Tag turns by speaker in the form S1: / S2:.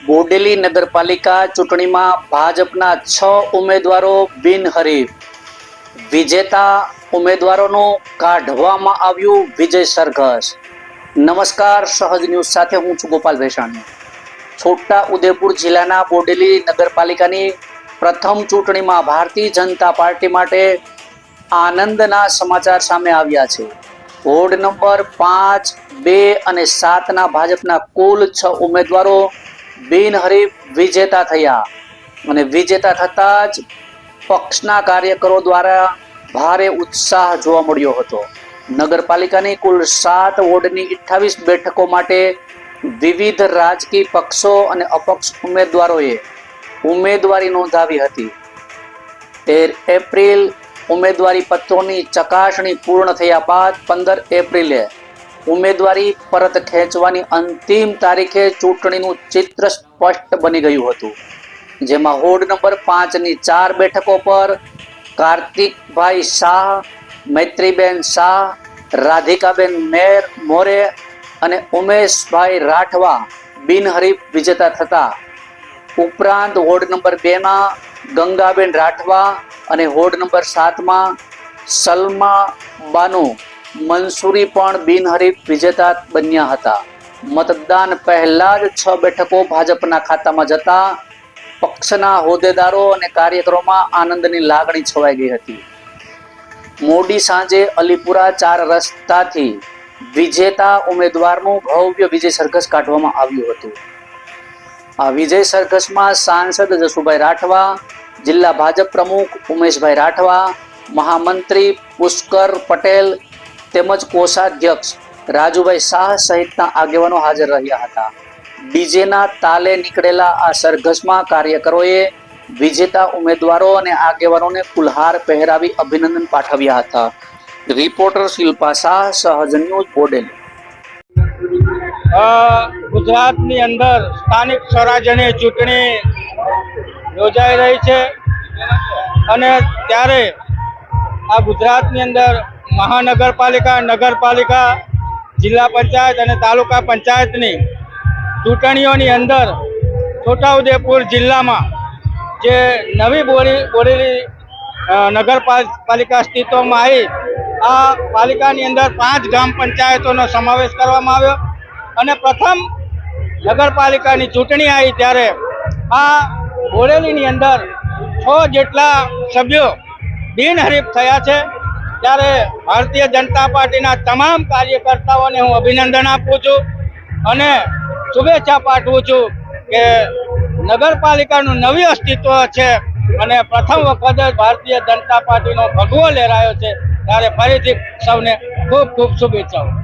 S1: બોડેલી નગરપાલિકા ચૂંટણીમાં ભાજપના 6 ઉમેદવારો બિનહરીફ. વિજેતા ઉમેદવારોનું કાઢવામાં આવ્યું વિજય સરઘસ. નમસ્કાર, સહજ ન્યૂઝ સાથે હું છું ગોપાલ ભેસાણી. છોટા ઉદેપુર જિલ્લાના બોડેલી નગરપાલિકાની પ્રથમ ચૂંટણીમાં ભારતીય જનતા પાર્ટી માટે આનંદના સમાચાર સામે આવ્યા છે. વોર્ડ નંબર 5, 2 અને 7ના ભાજપના કુલ 6 ઉમેદવારો બિનહરીફ વિજેતા થયા અને વિજેતા થતાં જ પક્ષના કાર્યકરો દ્વારા ભારે ઉત્સાહ જોવા મળ્યો હતો. નગરપાલિકાની કુલ 7 વોર્ડની 28 બેઠકો માટે વિવિધ રાજકીય પક્ષો અને અપક્ષ ઉમેદવારોએ ઉમેદવારી નોંધાવી હતી. 13 એપ્રિલ ઉમેદવારી પત્રોની ચકાસણી પૂર્ણ થયા બાદ 15 એપ્રિલે ઉમેદવારી પરત ખેંચવાની અંતિમ તારીખે ચૂંટણીનું ચિત્ર સ્પષ્ટ બની ગયું હતું, જેમાં વોર્ડ નંબર 5ની 4 બેઠકો પર કાર્તિકભાઈ શાહ, મૈત્રીબેન શાહ, રાધિકાબેન મોરે અને ઉમેશભાઈ રાઠવા બિનહરીફ વિજેતા થતા, ઉપરાંત વોર્ડ નંબર 2માં ગંગાબેન રાઠવા અને વોર્ડ નંબર 7માં સલમા બાનુ મંસૂરી પણ બિનહરીફ વિજેતા બન્યા હતા. મતદાન પહેલા જ 6 બેઠકો ભાજપના ખાતામાં જતા પક્ષના હોદ્દેદારો અને કાર્યકરોમાં આનંદની લાગણી છવાઈ ગઈ હતી. મોડી સાંજે અલીપુરા 4 રસ્તાથી વિજેતા ઉમેદવારનું ભવ્ય વિજય સરઘસ કાઢવામાં આવ્યું હતું. આ વિજય સરઘસમાં સાંસદ જસુભાઈ રાઠવા, જિલ્લા ભાજપ પ્રમુખ ઉમેશભાઈ રાઠવા, મહામંત્રી પુષ્કર પટેલ તેમજ કોષાધ્યક્ષ રાજુભાઈ શાહ સહિતના આગેવાનો હાજર રહ્યા હતા. ડીજેના તાલે નીકળેલા આ સરઘસમાં કાર્યકરોએ વિજેતા ઉમેદવારો અને આગેવાનોને ફુલહાર પહેરાવી અભિનંદન પાઠવ્યા હતા. રિપોર્ટર શિલ્પા શાહ, સહજ ન્યૂઝ, બોડેલી.
S2: ગુજરાતની અંદર સ્થાનિક સ્વરાજ્યની ચૂંટણી યોજાઈ રહી છે અને ત્યારે આ ગુજરાતની અંદર મહાનગરપાલિકા, નગરપાલિકા, જિલ્લા પંચાયત અને તાલુકા પંચાયતની ચૂંટણીઓની અંદર છોટાઉદેપુર જિલ્લામાં જે નવી બોડેલી નગરપાલિકા અસ્તિત્વમાં આવી, આ પાલિકાની અંદર 5 ગ્રામ પંચાયતોનો સમાવેશ કરવામાં આવ્યો અને પ્રથમ નગરપાલિકાની ચૂંટણી આવી ત્યારે આ બોડેલીની અંદર 6 જેટલા સભ્યો બિનહરીફ થયા છે. ત્યારે ભારતીય જનતા પાર્ટીના તમામ કાર્યકર્તાઓને હું અભિનંદન આપું છું અને શુભેચ્છા પાઠવું છું કે નગરપાલિકાનું નવી અસ્તિત્વ છે અને પ્રથમ વખત જ ભારતીય જનતા પાર્ટીનો ભગવો લહેરાયો છે. ત્યારે ફરીથી સૌને ખૂબ ખૂબ શુભેચ્છાઓ.